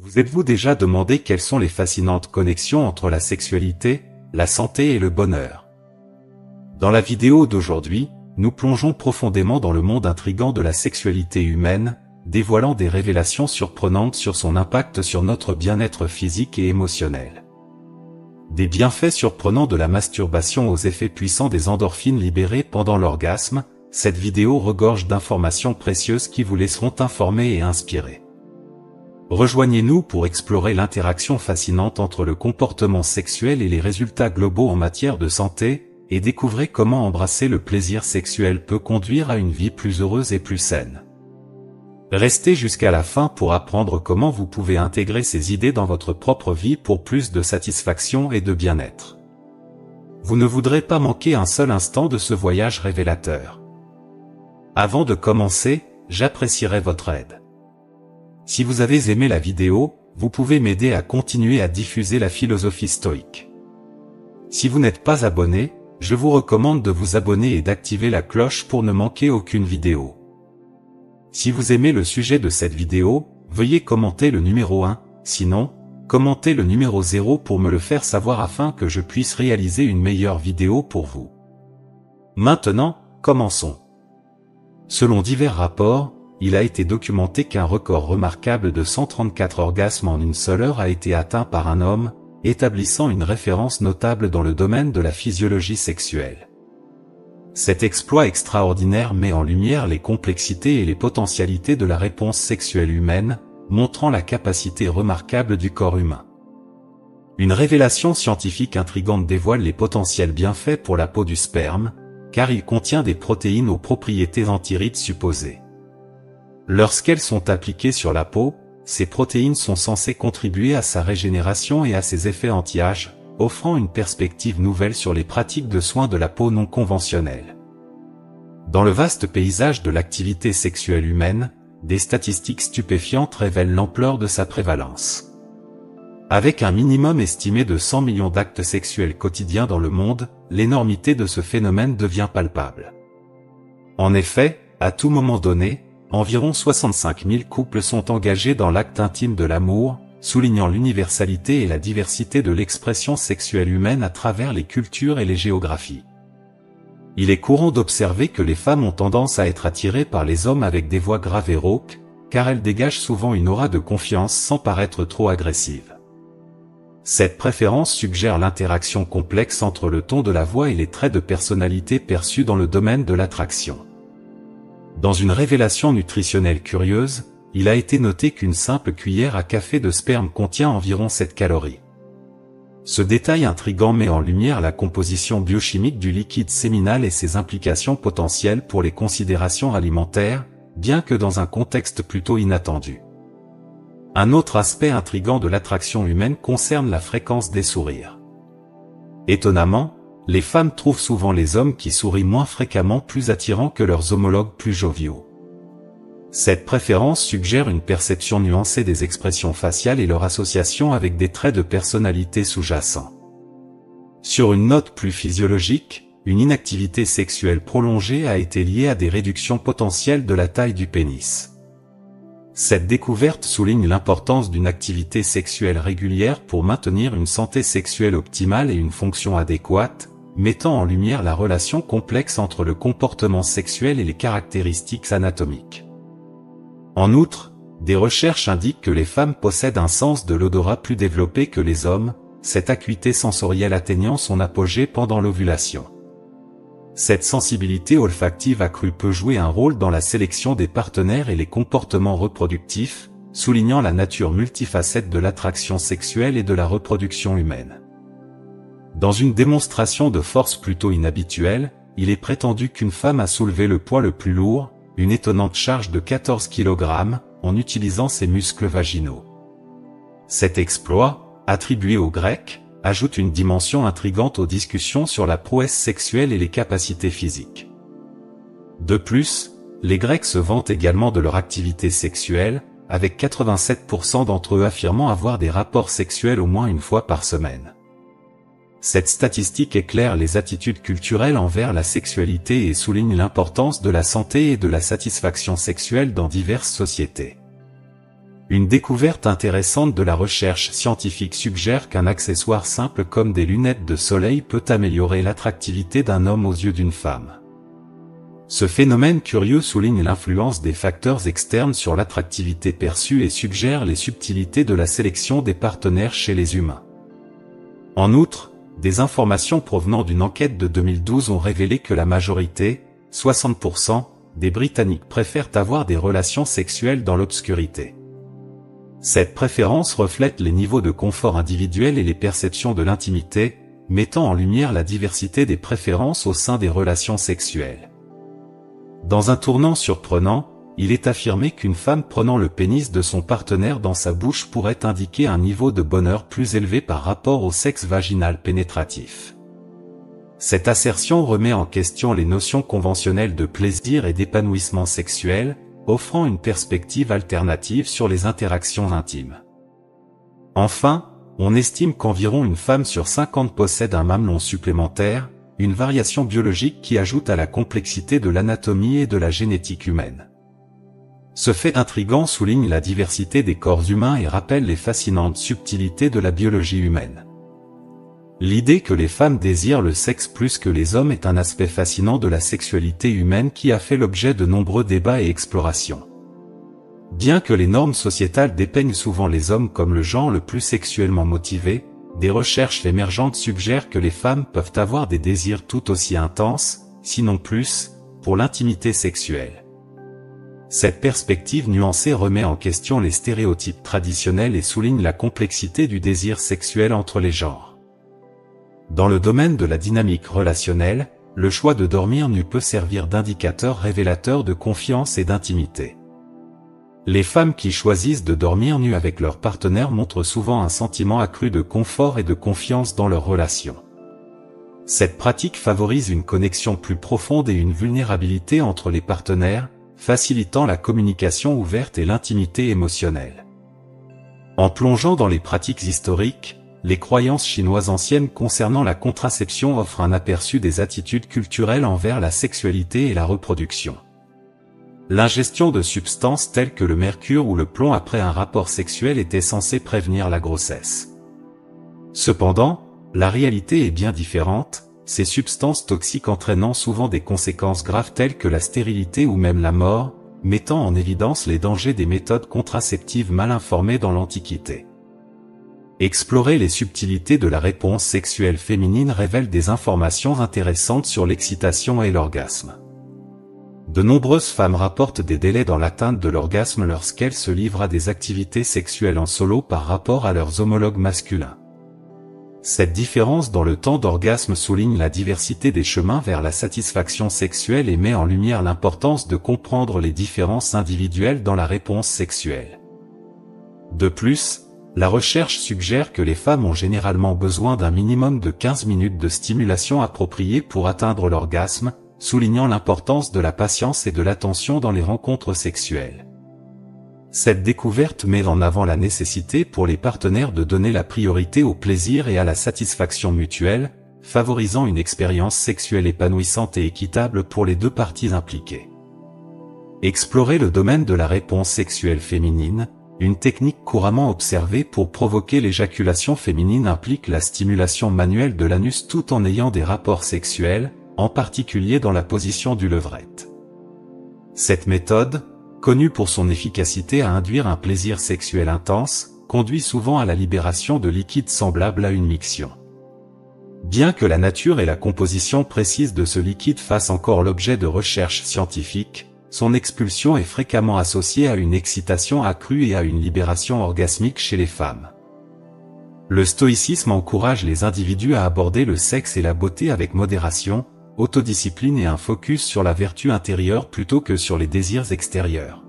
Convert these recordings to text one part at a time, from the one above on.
Vous êtes-vous déjà demandé quelles sont les fascinantes connexions entre la sexualité, la santé et le bonheur? Dans la vidéo d'aujourd'hui, nous plongeons profondément dans le monde intrigant de la sexualité humaine, dévoilant des révélations surprenantes sur son impact sur notre bien-être physique et émotionnel. Des bienfaits surprenants de la masturbation aux effets puissants des endorphines libérées pendant l'orgasme, cette vidéo regorge d'informations précieuses qui vous laisseront informés et inspirés. Rejoignez-nous pour explorer l'interaction fascinante entre le comportement sexuel et les résultats globaux en matière de santé, et découvrez comment embrasser le plaisir sexuel peut conduire à une vie plus heureuse et plus saine. Restez jusqu'à la fin pour apprendre comment vous pouvez intégrer ces idées dans votre propre vie pour plus de satisfaction et de bien-être. Vous ne voudrez pas manquer un seul instant de ce voyage révélateur. Avant de commencer, j'apprécierais votre aide. Si vous avez aimé la vidéo, vous pouvez m'aider à continuer à diffuser la philosophie stoïque. Si vous n'êtes pas abonné, je vous recommande de vous abonner et d'activer la cloche pour ne manquer aucune vidéo. Si vous aimez le sujet de cette vidéo, veuillez commenter le numéro 1, sinon, commentez le numéro 0 pour me le faire savoir afin que je puisse réaliser une meilleure vidéo pour vous. Maintenant, commençons. Selon divers rapports, il a été documenté qu'un record remarquable de 134 orgasmes en une seule heure a été atteint par un homme, établissant une référence notable dans le domaine de la physiologie sexuelle. Cet exploit extraordinaire met en lumière les complexités et les potentialités de la réponse sexuelle humaine, montrant la capacité remarquable du corps humain. Une révélation scientifique intrigante dévoile les potentiels bienfaits pour la peau du sperme, car il contient des protéines aux propriétés antirides supposées. Lorsqu'elles sont appliquées sur la peau, ces protéines sont censées contribuer à sa régénération et à ses effets anti-âge, offrant une perspective nouvelle sur les pratiques de soins de la peau non conventionnelles. Dans le vaste paysage de l'activité sexuelle humaine, des statistiques stupéfiantes révèlent l'ampleur de sa prévalence. Avec un minimum estimé de 100 millions d'actes sexuels quotidiens dans le monde, l'énormité de ce phénomène devient palpable. En effet, à tout moment donné, environ 65 000 couples sont engagés dans l'acte intime de l'amour, soulignant l'universalité et la diversité de l'expression sexuelle humaine à travers les cultures et les géographies. Il est courant d'observer que les femmes ont tendance à être attirées par les hommes avec des voix graves et rauques, car elles dégagent souvent une aura de confiance sans paraître trop agressive. Cette préférence suggère l'interaction complexe entre le ton de la voix et les traits de personnalité perçus dans le domaine de l'attraction. Dans une révélation nutritionnelle curieuse, il a été noté qu'une simple cuillère à café de sperme contient environ 7 calories. Ce détail intrigant met en lumière la composition biochimique du liquide séminal et ses implications potentielles pour les considérations alimentaires, bien que dans un contexte plutôt inattendu. Un autre aspect intrigant de l'attraction humaine concerne la fréquence des sourires. Étonnamment, les femmes trouvent souvent les hommes qui sourient moins fréquemment plus attirants que leurs homologues plus joviaux. Cette préférence suggère une perception nuancée des expressions faciales et leur association avec des traits de personnalité sous-jacents. Sur une note plus physiologique, une inactivité sexuelle prolongée a été liée à des réductions potentielles de la taille du pénis. Cette découverte souligne l'importance d'une activité sexuelle régulière pour maintenir une santé sexuelle optimale et une fonction adéquate, mettant en lumière la relation complexe entre le comportement sexuel et les caractéristiques anatomiques. En outre, des recherches indiquent que les femmes possèdent un sens de l'odorat plus développé que les hommes, cette acuité sensorielle atteignant son apogée pendant l'ovulation. Cette sensibilité olfactive accrue peut jouer un rôle dans la sélection des partenaires et les comportements reproductifs, soulignant la nature multifacette de l'attraction sexuelle et de la reproduction humaine. Dans une démonstration de force plutôt inhabituelle, il est prétendu qu'une femme a soulevé le poids le plus lourd, une étonnante charge de 14 kg, en utilisant ses muscles vaginaux. Cet exploit, attribué aux Grecs, ajoute une dimension intrigante aux discussions sur la prouesse sexuelle et les capacités physiques. De plus, les Grecs se vantent également de leur activité sexuelle, avec 87% d'entre eux affirmant avoir des rapports sexuels au moins une fois par semaine. Cette statistique éclaire les attitudes culturelles envers la sexualité et souligne l'importance de la santé et de la satisfaction sexuelle dans diverses sociétés. Une découverte intéressante de la recherche scientifique suggère qu'un accessoire simple comme des lunettes de soleil peut améliorer l'attractivité d'un homme aux yeux d'une femme. Ce phénomène curieux souligne l'influence des facteurs externes sur l'attractivité perçue et suggère les subtilités de la sélection des partenaires chez les humains. En outre, des informations provenant d'une enquête de 2012 ont révélé que la majorité, 60%, des Britanniques préfèrent avoir des relations sexuelles dans l'obscurité. Cette préférence reflète les niveaux de confort individuel et les perceptions de l'intimité, mettant en lumière la diversité des préférences au sein des relations sexuelles. Dans un tournant surprenant, il est affirmé qu'une femme prenant le pénis de son partenaire dans sa bouche pourrait indiquer un niveau de bonheur plus élevé par rapport au sexe vaginal pénétratif. Cette assertion remet en question les notions conventionnelles de plaisir et d'épanouissement sexuel, offrant une perspective alternative sur les interactions intimes. Enfin, on estime qu'environ une femme sur 50 possède un mamelon supplémentaire, une variation biologique qui ajoute à la complexité de l'anatomie et de la génétique humaine. Ce fait intrigant souligne la diversité des corps humains et rappelle les fascinantes subtilités de la biologie humaine. L'idée que les femmes désirent le sexe plus que les hommes est un aspect fascinant de la sexualité humaine qui a fait l'objet de nombreux débats et explorations. Bien que les normes sociétales dépeignent souvent les hommes comme le genre le plus sexuellement motivé, des recherches émergentes suggèrent que les femmes peuvent avoir des désirs tout aussi intenses, sinon plus, pour l'intimité sexuelle. Cette perspective nuancée remet en question les stéréotypes traditionnels et souligne la complexité du désir sexuel entre les genres. Dans le domaine de la dynamique relationnelle, le choix de dormir nu peut servir d'indicateur révélateur de confiance et d'intimité. Les femmes qui choisissent de dormir nues avec leur partenaire montrent souvent un sentiment accru de confort et de confiance dans leur relation. Cette pratique favorise une connexion plus profonde et une vulnérabilité entre les partenaires, facilitant la communication ouverte et l'intimité émotionnelle. En plongeant dans les pratiques historiques, les croyances chinoises anciennes concernant la contraception offrent un aperçu des attitudes culturelles envers la sexualité et la reproduction. L'ingestion de substances telles que le mercure ou le plomb après un rapport sexuel était censée prévenir la grossesse. Cependant, la réalité est bien différente, ces substances toxiques entraînant souvent des conséquences graves telles que la stérilité ou même la mort, mettant en évidence les dangers des méthodes contraceptives mal informées dans l'Antiquité. Explorer les subtilités de la réponse sexuelle féminine révèle des informations intéressantes sur l'excitation et l'orgasme. De nombreuses femmes rapportent des délais dans l'atteinte de l'orgasme lorsqu'elles se livrent à des activités sexuelles en solo par rapport à leurs homologues masculins. Cette différence dans le temps d'orgasme souligne la diversité des chemins vers la satisfaction sexuelle et met en lumière l'importance de comprendre les différences individuelles dans la réponse sexuelle. De plus, la recherche suggère que les femmes ont généralement besoin d'un minimum de 15 minutes de stimulation appropriée pour atteindre l'orgasme, soulignant l'importance de la patience et de l'attention dans les rencontres sexuelles. Cette découverte met en avant la nécessité pour les partenaires de donner la priorité au plaisir et à la satisfaction mutuelle, favorisant une expérience sexuelle épanouissante et équitable pour les deux parties impliquées. Explorer le domaine de la réponse sexuelle féminine, une technique couramment observée pour provoquer l'éjaculation féminine implique la stimulation manuelle de l'anus tout en ayant des rapports sexuels, en particulier dans la position du levrette. Cette méthode, connue pour son efficacité à induire un plaisir sexuel intense, conduit souvent à la libération de liquide semblable à une miction. Bien que la nature et la composition précise de ce liquide fassent encore l'objet de recherches scientifiques, son expulsion est fréquemment associée à une excitation accrue et à une libération orgasmique chez les femmes. Le stoïcisme encourage les individus à aborder le sexe et la beauté avec modération, autodiscipline et un focus sur la vertu intérieure plutôt que sur les désirs extérieurs.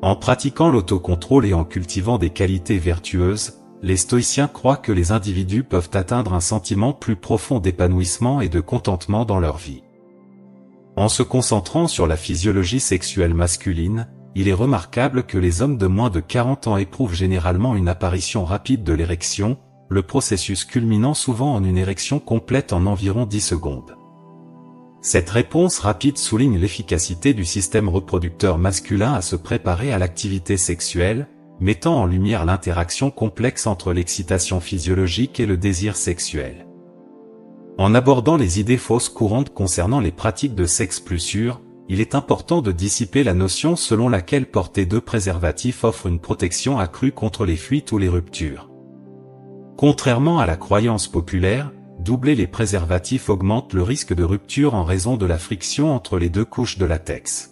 En pratiquant l'autocontrôle et en cultivant des qualités vertueuses, les stoïciens croient que les individus peuvent atteindre un sentiment plus profond d'épanouissement et de contentement dans leur vie. En se concentrant sur la physiologie sexuelle masculine, il est remarquable que les hommes de moins de 40 ans éprouvent généralement une apparition rapide de l'érection, le processus culminant souvent en une érection complète en environ 10 secondes. Cette réponse rapide souligne l'efficacité du système reproducteur masculin à se préparer à l'activité sexuelle, mettant en lumière l'interaction complexe entre l'excitation physiologique et le désir sexuel. En abordant les idées fausses courantes concernant les pratiques de sexe plus sûres, il est important de dissiper la notion selon laquelle porter 2 préservatifs offre une protection accrue contre les fuites ou les ruptures. Contrairement à la croyance populaire, doubler les préservatifs augmente le risque de rupture en raison de la friction entre les 2 couches de latex.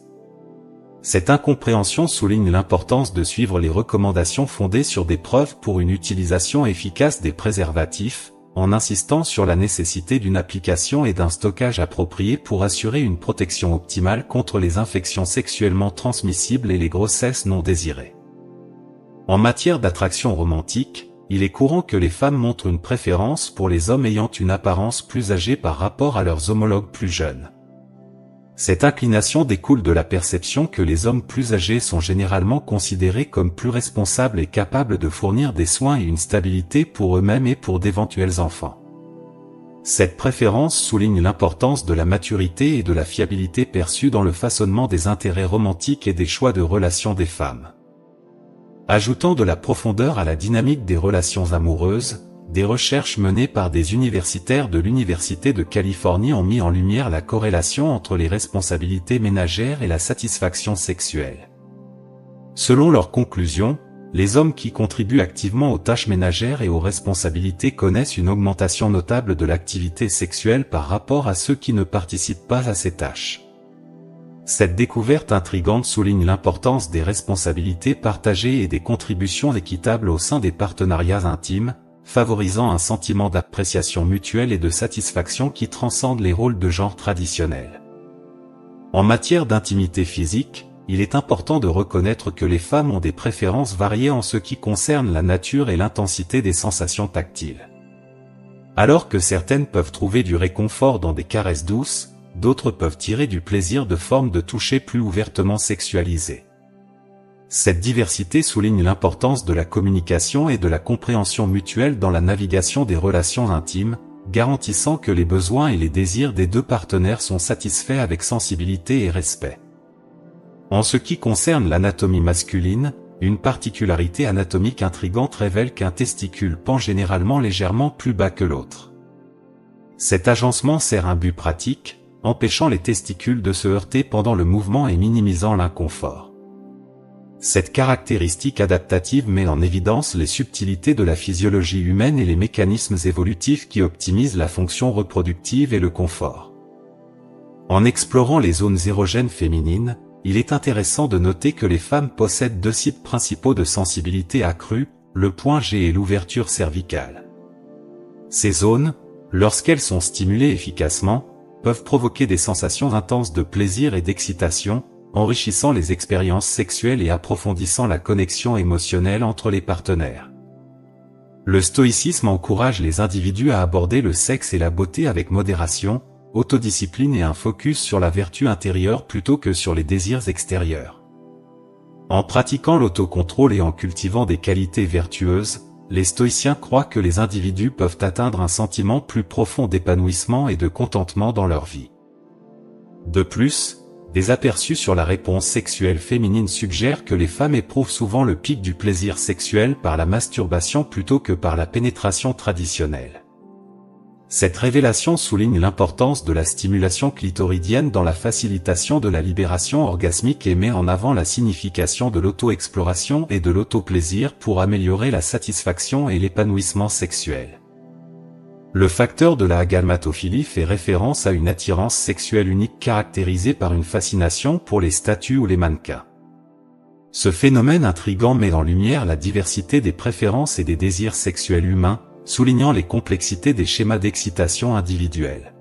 Cette incompréhension souligne l'importance de suivre les recommandations fondées sur des preuves pour une utilisation efficace des préservatifs, en insistant sur la nécessité d'une application et d'un stockage approprié pour assurer une protection optimale contre les infections sexuellement transmissibles et les grossesses non désirées. En matière d'attraction romantique, il est courant que les femmes montrent une préférence pour les hommes ayant une apparence plus âgée par rapport à leurs homologues plus jeunes. Cette inclination découle de la perception que les hommes plus âgés sont généralement considérés comme plus responsables et capables de fournir des soins et une stabilité pour eux-mêmes et pour d'éventuels enfants. Cette préférence souligne l'importance de la maturité et de la fiabilité perçue dans le façonnement des intérêts romantiques et des choix de relations des femmes. Ajoutant de la profondeur à la dynamique des relations amoureuses, des recherches menées par des universitaires de l'Université de Californie ont mis en lumière la corrélation entre les responsabilités ménagères et la satisfaction sexuelle. Selon leurs conclusions, les hommes qui contribuent activement aux tâches ménagères et aux responsabilités connaissent une augmentation notable de l'activité sexuelle par rapport à ceux qui ne participent pas à ces tâches. Cette découverte intrigante souligne l'importance des responsabilités partagées et des contributions équitables au sein des partenariats intimes, favorisant un sentiment d'appréciation mutuelle et de satisfaction qui transcende les rôles de genre traditionnels. En matière d'intimité physique, il est important de reconnaître que les femmes ont des préférences variées en ce qui concerne la nature et l'intensité des sensations tactiles. Alors que certaines peuvent trouver du réconfort dans des caresses douces, d'autres peuvent tirer du plaisir de formes de toucher plus ouvertement sexualisées. Cette diversité souligne l'importance de la communication et de la compréhension mutuelle dans la navigation des relations intimes, garantissant que les besoins et les désirs des 2 partenaires sont satisfaits avec sensibilité et respect. En ce qui concerne l'anatomie masculine, une particularité anatomique intrigante révèle qu'un testicule pend généralement légèrement plus bas que l'autre. Cet agencement sert un but pratique, empêchant les testicules de se heurter pendant le mouvement et minimisant l'inconfort. Cette caractéristique adaptative met en évidence les subtilités de la physiologie humaine et les mécanismes évolutifs qui optimisent la fonction reproductive et le confort. En explorant les zones érogènes féminines, il est intéressant de noter que les femmes possèdent 2 sites principaux de sensibilité accrue, le point G et l'ouverture cervicale. Ces zones, lorsqu'elles sont stimulées efficacement, peuvent provoquer des sensations intenses de plaisir et d'excitation, enrichissant les expériences sexuelles et approfondissant la connexion émotionnelle entre les partenaires. Le stoïcisme encourage les individus à aborder le sexe et la beauté avec modération, autodiscipline et un focus sur la vertu intérieure plutôt que sur les désirs extérieurs. En pratiquant l'autocontrôle et en cultivant des qualités vertueuses, les stoïciens croient que les individus peuvent atteindre un sentiment plus profond d'épanouissement et de contentement dans leur vie. De plus, des aperçus sur la réponse sexuelle féminine suggèrent que les femmes éprouvent souvent le pic du plaisir sexuel par la masturbation plutôt que par la pénétration traditionnelle. Cette révélation souligne l'importance de la stimulation clitoridienne dans la facilitation de la libération orgasmique et met en avant la signification de l'auto-exploration et de l'auto-plaisir pour améliorer la satisfaction et l'épanouissement sexuel. Le facteur de la agalmatophilie fait référence à une attirance sexuelle unique caractérisée par une fascination pour les statues ou les mannequins. Ce phénomène intrigant met en lumière la diversité des préférences et des désirs sexuels humains, soulignant les complexités des schémas d'excitation individuels.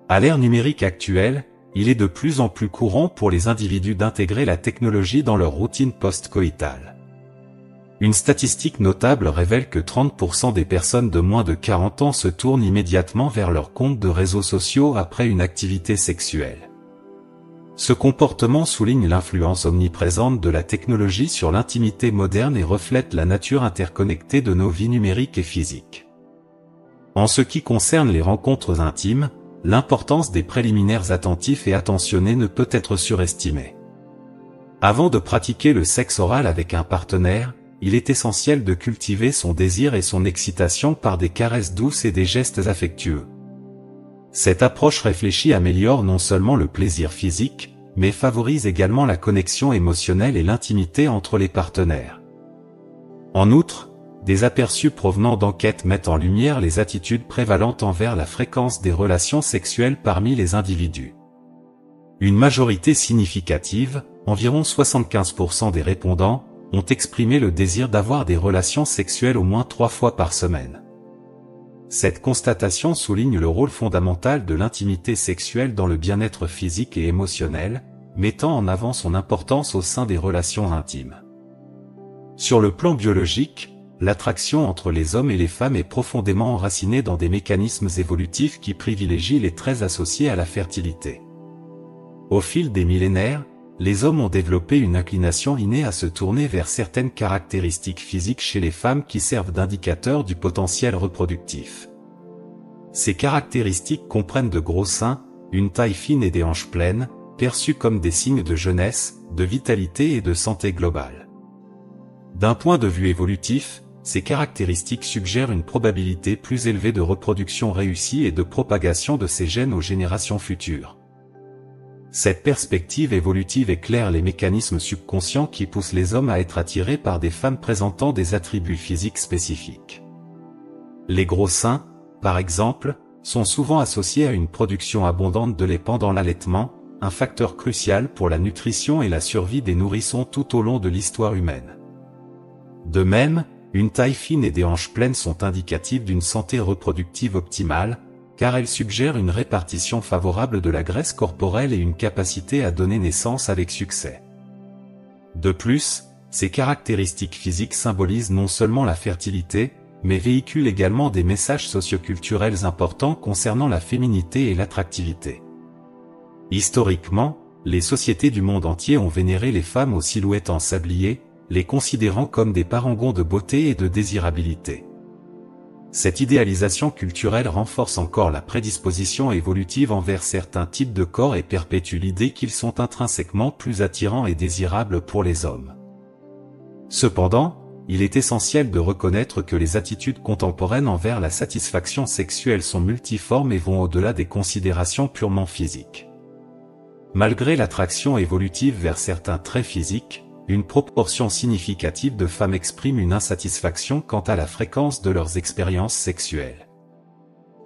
À l'ère numérique actuelle, il est de plus en plus courant pour les individus d'intégrer la technologie dans leur routine post-coïtale. Une statistique notable révèle que 30% des personnes de moins de 40 ans se tournent immédiatement vers leur compte de réseaux sociaux après une activité sexuelle. Ce comportement souligne l'influence omniprésente de la technologie sur l'intimité moderne et reflète la nature interconnectée de nos vies numériques et physiques. En ce qui concerne les rencontres intimes, l'importance des préliminaires attentifs et attentionnés ne peut être surestimée. Avant de pratiquer le sexe oral avec un partenaire, il est essentiel de cultiver son désir et son excitation par des caresses douces et des gestes affectueux. Cette approche réfléchie améliore non seulement le plaisir physique, mais favorise également la connexion émotionnelle et l'intimité entre les partenaires. En outre, des aperçus provenant d'enquêtes mettent en lumière les attitudes prévalentes envers la fréquence des relations sexuelles parmi les individus. Une majorité significative, environ 75% des répondants, ont exprimé le désir d'avoir des relations sexuelles au moins 3 fois par semaine. Cette constatation souligne le rôle fondamental de l'intimité sexuelle dans le bien-être physique et émotionnel, mettant en avant son importance au sein des relations intimes. Sur le plan biologique, l'attraction entre les hommes et les femmes est profondément enracinée dans des mécanismes évolutifs qui privilégient les traits associés à la fertilité. Au fil des millénaires, les hommes ont développé une inclination innée à se tourner vers certaines caractéristiques physiques chez les femmes qui servent d'indicateurs du potentiel reproductif. Ces caractéristiques comprennent de gros seins, une taille fine et des hanches pleines, perçus comme des signes de jeunesse, de vitalité et de santé globale. D'un point de vue évolutif, ces caractéristiques suggèrent une probabilité plus élevée de reproduction réussie et de propagation de ces gènes aux générations futures. Cette perspective évolutive éclaire les mécanismes subconscients qui poussent les hommes à être attirés par des femmes présentant des attributs physiques spécifiques. Les gros seins, par exemple, sont souvent associés à une production abondante de lait pendant l'allaitement, un facteur crucial pour la nutrition et la survie des nourrissons tout au long de l'histoire humaine. De même, une taille fine et des hanches pleines sont indicatives d'une santé reproductive optimale, car elles suggèrent une répartition favorable de la graisse corporelle et une capacité à donner naissance avec succès. De plus, ces caractéristiques physiques symbolisent non seulement la fertilité, mais véhiculent également des messages socioculturels importants concernant la féminité et l'attractivité. Historiquement, les sociétés du monde entier ont vénéré les femmes aux silhouettes en sablier, les considérant comme des parangons de beauté et de désirabilité. Cette idéalisation culturelle renforce encore la prédisposition évolutive envers certains types de corps et perpétue l'idée qu'ils sont intrinsèquement plus attirants et désirables pour les hommes. Cependant, il est essentiel de reconnaître que les attitudes contemporaines envers la satisfaction sexuelle sont multiformes et vont au-delà des considérations purement physiques. Malgré l'attraction évolutive vers certains traits physiques, une proportion significative de femmes expriment une insatisfaction quant à la fréquence de leurs expériences sexuelles.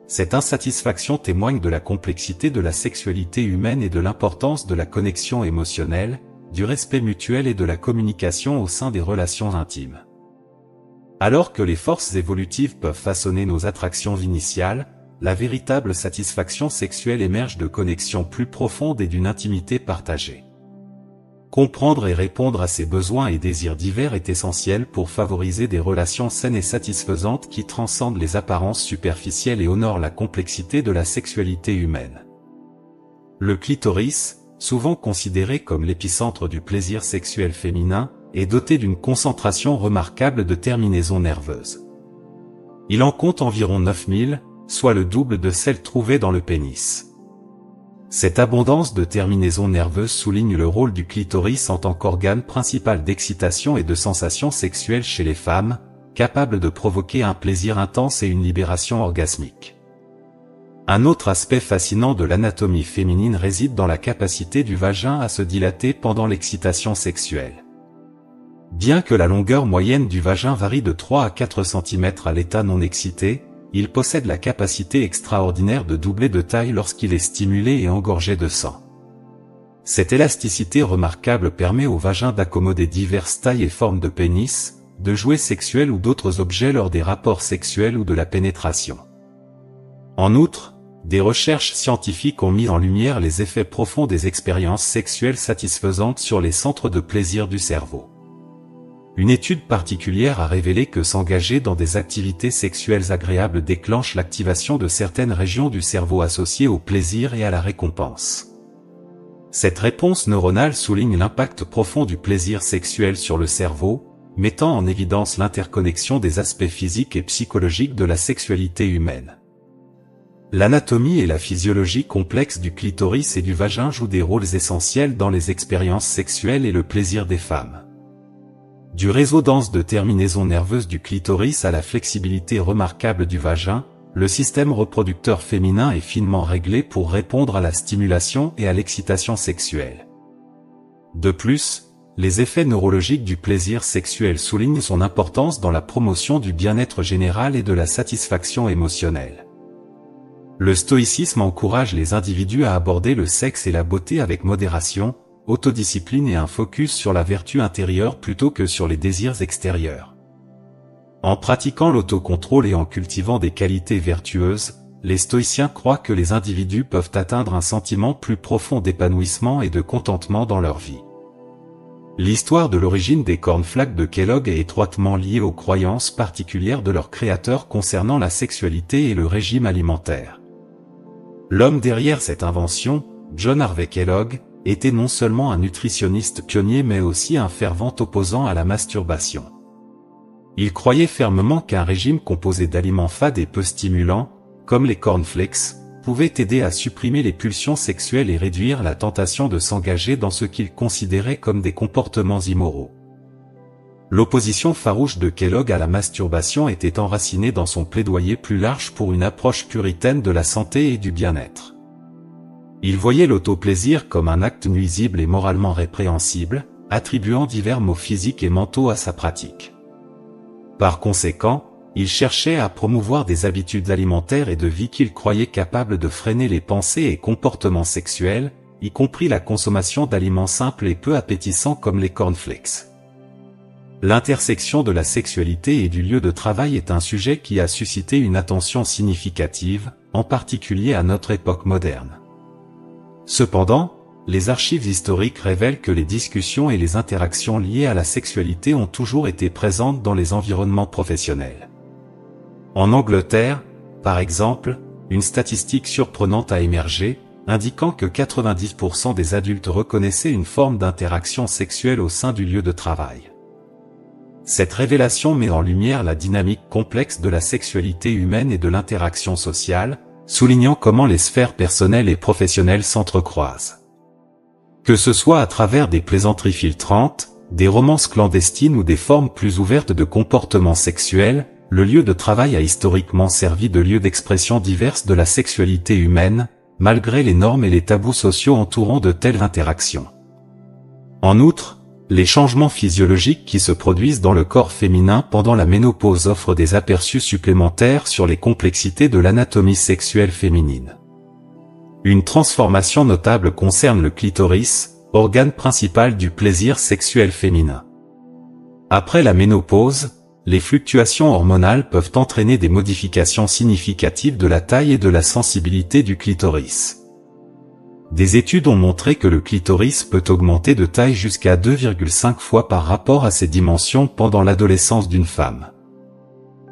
Cette insatisfaction témoigne de la complexité de la sexualité humaine et de l'importance de la connexion émotionnelle, du respect mutuel et de la communication au sein des relations intimes. Alors que les forces évolutives peuvent façonner nos attractions initiales, la véritable satisfaction sexuelle émerge de connexions plus profondes et d'une intimité partagée. Comprendre et répondre à ces besoins et désirs divers est essentiel pour favoriser des relations saines et satisfaisantes qui transcendent les apparences superficielles et honorent la complexité de la sexualité humaine. Le clitoris, souvent considéré comme l'épicentre du plaisir sexuel féminin, est doté d'une concentration remarquable de terminaisons nerveuses. Il en compte environ 9000, soit le double de celles trouvées dans le pénis. Cette abondance de terminaisons nerveuses souligne le rôle du clitoris en tant qu'organe principal d'excitation et de sensation sexuelle chez les femmes, capable de provoquer un plaisir intense et une libération orgasmique. Un autre aspect fascinant de l'anatomie féminine réside dans la capacité du vagin à se dilater pendant l'excitation sexuelle. Bien que la longueur moyenne du vagin varie de 3 à 4 cm à l'état non excité, il possède la capacité extraordinaire de doubler de taille lorsqu'il est stimulé et engorgé de sang. Cette élasticité remarquable permet au vagin d'accommoder diverses tailles et formes de pénis, de jouets sexuels ou d'autres objets lors des rapports sexuels ou de la pénétration. En outre, des recherches scientifiques ont mis en lumière les effets profonds des expériences sexuelles satisfaisantes sur les centres de plaisir du cerveau. Une étude particulière a révélé que s'engager dans des activités sexuelles agréables déclenche l'activation de certaines régions du cerveau associées au plaisir et à la récompense. Cette réponse neuronale souligne l'impact profond du plaisir sexuel sur le cerveau, mettant en évidence l'interconnexion des aspects physiques et psychologiques de la sexualité humaine. L'anatomie et la physiologie complexe du clitoris et du vagin jouent des rôles essentiels dans les expériences sexuelles et le plaisir des femmes. Du réseau dense de terminaisons nerveuses du clitoris à la flexibilité remarquable du vagin, le système reproducteur féminin est finement réglé pour répondre à la stimulation et à l'excitation sexuelle. De plus, les effets neurologiques du plaisir sexuel soulignent son importance dans la promotion du bien-être général et de la satisfaction émotionnelle. Le stoïcisme encourage les individus à aborder le sexe et la beauté avec modération, autodiscipline et un focus sur la vertu intérieure plutôt que sur les désirs extérieurs. En pratiquant l'autocontrôle et en cultivant des qualités vertueuses, les stoïciens croient que les individus peuvent atteindre un sentiment plus profond d'épanouissement et de contentement dans leur vie. L'histoire de l'origine des cornflakes de Kellogg est étroitement liée aux croyances particulières de leurs créateurs concernant la sexualité et le régime alimentaire. L'homme derrière cette invention, John Harvey Kellogg, était non seulement un nutritionniste pionnier mais aussi un fervent opposant à la masturbation. Il croyait fermement qu'un régime composé d'aliments fades et peu stimulants, comme les cornflakes, pouvait aider à supprimer les pulsions sexuelles et réduire la tentation de s'engager dans ce qu'il considérait comme des comportements immoraux. L'opposition farouche de Kellogg à la masturbation était enracinée dans son plaidoyer plus large pour une approche puritaine de la santé et du bien-être. Il voyait l'autoplaisir comme un acte nuisible et moralement répréhensible, attribuant divers maux physiques et mentaux à sa pratique. Par conséquent, il cherchait à promouvoir des habitudes alimentaires et de vie qu'il croyait capables de freiner les pensées et comportements sexuels, y compris la consommation d'aliments simples et peu appétissants comme les cornflakes. L'intersection de la sexualité et du lieu de travail est un sujet qui a suscité une attention significative, en particulier à notre époque moderne. Cependant, les archives historiques révèlent que les discussions et les interactions liées à la sexualité ont toujours été présentes dans les environnements professionnels. En Angleterre, par exemple, une statistique surprenante a émergé, indiquant que 90% des adultes reconnaissaient une forme d'interaction sexuelle au sein du lieu de travail. Cette révélation met en lumière la dynamique complexe de la sexualité humaine et de l'interaction sociale, soulignant comment les sphères personnelles et professionnelles s'entrecroisent. Que ce soit à travers des plaisanteries filtrantes, des romances clandestines ou des formes plus ouvertes de comportements sexuels, le lieu de travail a historiquement servi de lieu d'expression diverse de la sexualité humaine, malgré les normes et les tabous sociaux entourant de telles interactions. En outre, les changements physiologiques qui se produisent dans le corps féminin pendant la ménopause offrent des aperçus supplémentaires sur les complexités de l'anatomie sexuelle féminine. Une transformation notable concerne le clitoris, organe principal du plaisir sexuel féminin. Après la ménopause, les fluctuations hormonales peuvent entraîner des modifications significatives de la taille et de la sensibilité du clitoris. Des études ont montré que le clitoris peut augmenter de taille jusqu'à 2,5 fois par rapport à ses dimensions pendant l'adolescence d'une femme.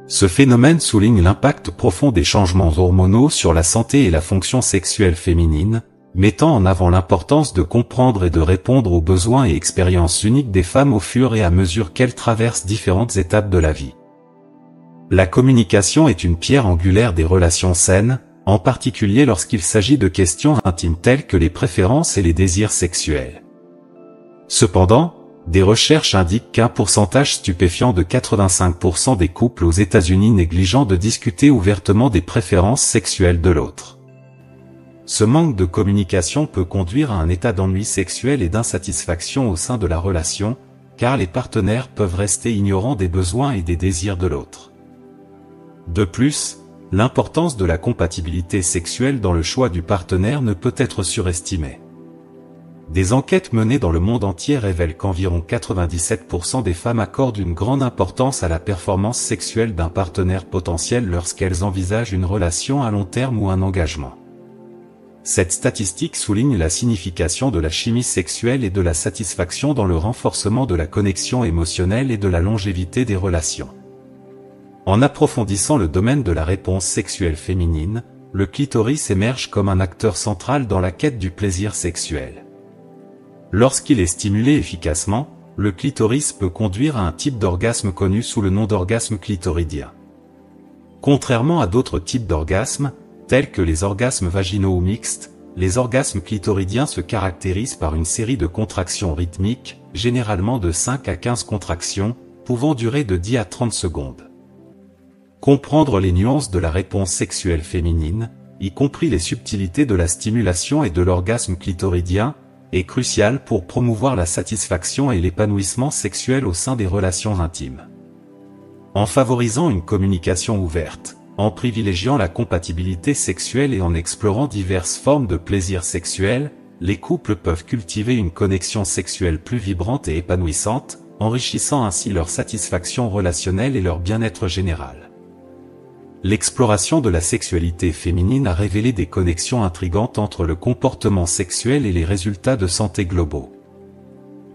Ce phénomène souligne l'impact profond des changements hormonaux sur la santé et la fonction sexuelle féminine, mettant en avant l'importance de comprendre et de répondre aux besoins et expériences uniques des femmes au fur et à mesure qu'elles traversent différentes étapes de la vie. La communication est une pierre angulaire des relations saines, en particulier lorsqu'il s'agit de questions intimes telles que les préférences et les désirs sexuels. Cependant, des recherches indiquent qu'un pourcentage stupéfiant de 85% des couples aux États-Unis négligent de discuter ouvertement des préférences sexuelles de l'autre. Ce manque de communication peut conduire à un état d'ennui sexuel et d'insatisfaction au sein de la relation, car les partenaires peuvent rester ignorants des besoins et des désirs de l'autre. De plus, l'importance de la compatibilité sexuelle dans le choix du partenaire ne peut être surestimée. Des enquêtes menées dans le monde entier révèlent qu'environ 97% des femmes accordent une grande importance à la performance sexuelle d'un partenaire potentiel lorsqu'elles envisagent une relation à long terme ou un engagement. Cette statistique souligne la signification de la chimie sexuelle et de la satisfaction dans le renforcement de la connexion émotionnelle et de la longévité des relations. En approfondissant le domaine de la réponse sexuelle féminine, le clitoris émerge comme un acteur central dans la quête du plaisir sexuel. Lorsqu'il est stimulé efficacement, le clitoris peut conduire à un type d'orgasme connu sous le nom d'orgasme clitoridien. Contrairement à d'autres types d'orgasmes, tels que les orgasmes vaginaux ou mixtes. Les orgasmes clitoridiens se caractérisent par une série de contractions rythmiques, généralement de 5 à 15 contractions, pouvant durer de 10 à 30 secondes. Comprendre les nuances de la réponse sexuelle féminine, y compris les subtilités de la stimulation et de l'orgasme clitoridien, est crucial pour promouvoir la satisfaction et l'épanouissement sexuel au sein des relations intimes. En favorisant une communication ouverte, en privilégiant la compatibilité sexuelle et en explorant diverses formes de plaisir sexuel, les couples peuvent cultiver une connexion sexuelle plus vibrante et épanouissante, enrichissant ainsi leur satisfaction relationnelle et leur bien-être général. L'exploration de la sexualité féminine a révélé des connexions intrigantes entre le comportement sexuel et les résultats de santé globaux.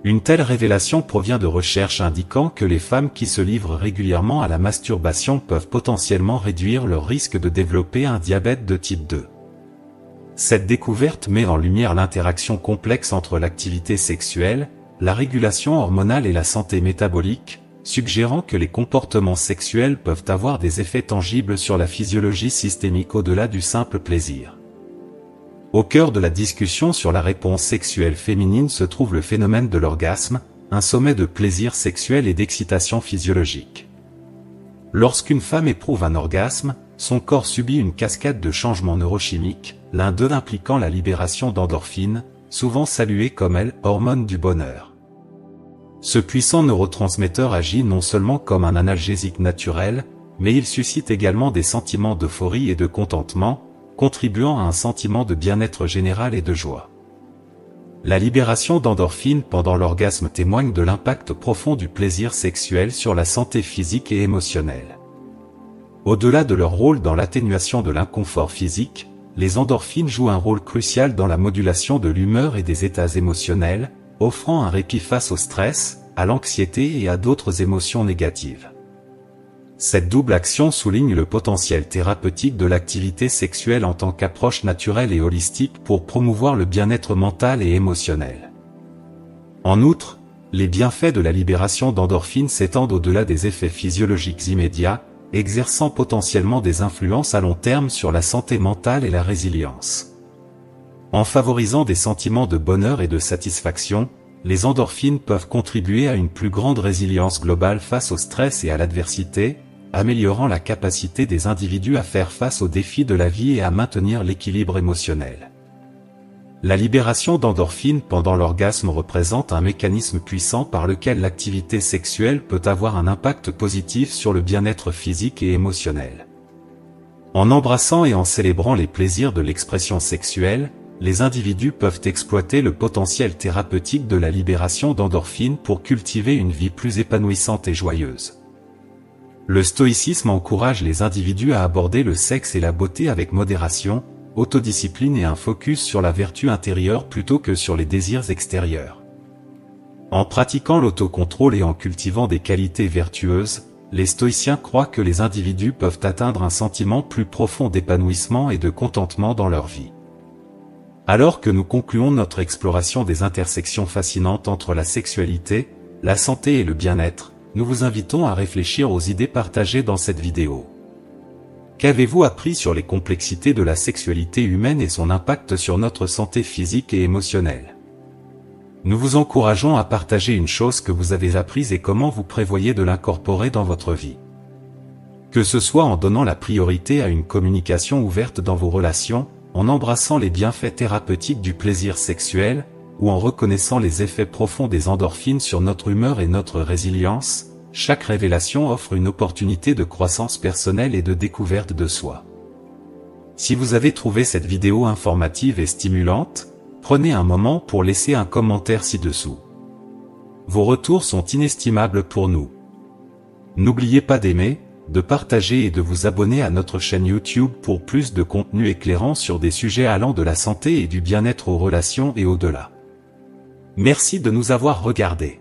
Une telle révélation provient de recherches indiquant que les femmes qui se livrent régulièrement à la masturbation peuvent potentiellement réduire leur risque de développer un diabète de type 2. Cette découverte met en lumière l'interaction complexe entre l'activité sexuelle, la régulation hormonale et la santé métabolique, suggérant que les comportements sexuels peuvent avoir des effets tangibles sur la physiologie systémique au-delà du simple plaisir. Au cœur de la discussion sur la réponse sexuelle féminine se trouve le phénomène de l'orgasme, un sommet de plaisir sexuel et d'excitation physiologique. Lorsqu'une femme éprouve un orgasme, son corps subit une cascade de changements neurochimiques, l'un d'eux impliquant la libération d'endorphines, souvent saluée comme hormone du bonheur. Ce puissant neurotransmetteur agit non seulement comme un analgésique naturel, mais il suscite également des sentiments d'euphorie et de contentement, contribuant à un sentiment de bien-être général et de joie. La libération d'endorphines pendant l'orgasme témoigne de l'impact profond du plaisir sexuel sur la santé physique et émotionnelle. Au-delà de leur rôle dans l'atténuation de l'inconfort physique, les endorphines jouent un rôle crucial dans la modulation de l'humeur et des états émotionnels, offrant un répit face au stress, à l'anxiété et à d'autres émotions négatives. Cette double action souligne le potentiel thérapeutique de l'activité sexuelle en tant qu'approche naturelle et holistique pour promouvoir le bien-être mental et émotionnel. En outre, les bienfaits de la libération d'endorphines s'étendent au-delà des effets physiologiques immédiats, exerçant potentiellement des influences à long terme sur la santé mentale et la résilience. En favorisant des sentiments de bonheur et de satisfaction, les endorphines peuvent contribuer à une plus grande résilience globale face au stress et à l'adversité, améliorant la capacité des individus à faire face aux défis de la vie et à maintenir l'équilibre émotionnel. La libération d'endorphines pendant l'orgasme représente un mécanisme puissant par lequel l'activité sexuelle peut avoir un impact positif sur le bien-être physique et émotionnel. En embrassant et en célébrant les plaisirs de l'expression sexuelle, les individus peuvent exploiter le potentiel thérapeutique de la libération d'endorphines pour cultiver une vie plus épanouissante et joyeuse. Le stoïcisme encourage les individus à aborder le sexe et la beauté avec modération, autodiscipline et un focus sur la vertu intérieure plutôt que sur les désirs extérieurs. En pratiquant l'autocontrôle et en cultivant des qualités vertueuses, les stoïciens croient que les individus peuvent atteindre un sentiment plus profond d'épanouissement et de contentement dans leur vie. Alors que nous concluons notre exploration des intersections fascinantes entre la sexualité, la santé et le bien-être, nous vous invitons à réfléchir aux idées partagées dans cette vidéo. Qu'avez-vous appris sur les complexités de la sexualité humaine et son impact sur notre santé physique et émotionnelle? Nous vous encourageons à partager une chose que vous avez apprise et comment vous prévoyez de l'incorporer dans votre vie. Que ce soit en donnant la priorité à une communication ouverte dans vos relations, en embrassant les bienfaits thérapeutiques du plaisir sexuel, ou en reconnaissant les effets profonds des endorphines sur notre humeur et notre résilience, chaque révélation offre une opportunité de croissance personnelle et de découverte de soi. Si vous avez trouvé cette vidéo informative et stimulante, prenez un moment pour laisser un commentaire ci-dessous. Vos retours sont inestimables pour nous. N'oubliez pas d'aimer, de partager et de vous abonner à notre chaîne YouTube pour plus de contenu éclairant sur des sujets allant de la santé et du bien-être aux relations et au-delà. Merci de nous avoir regardés.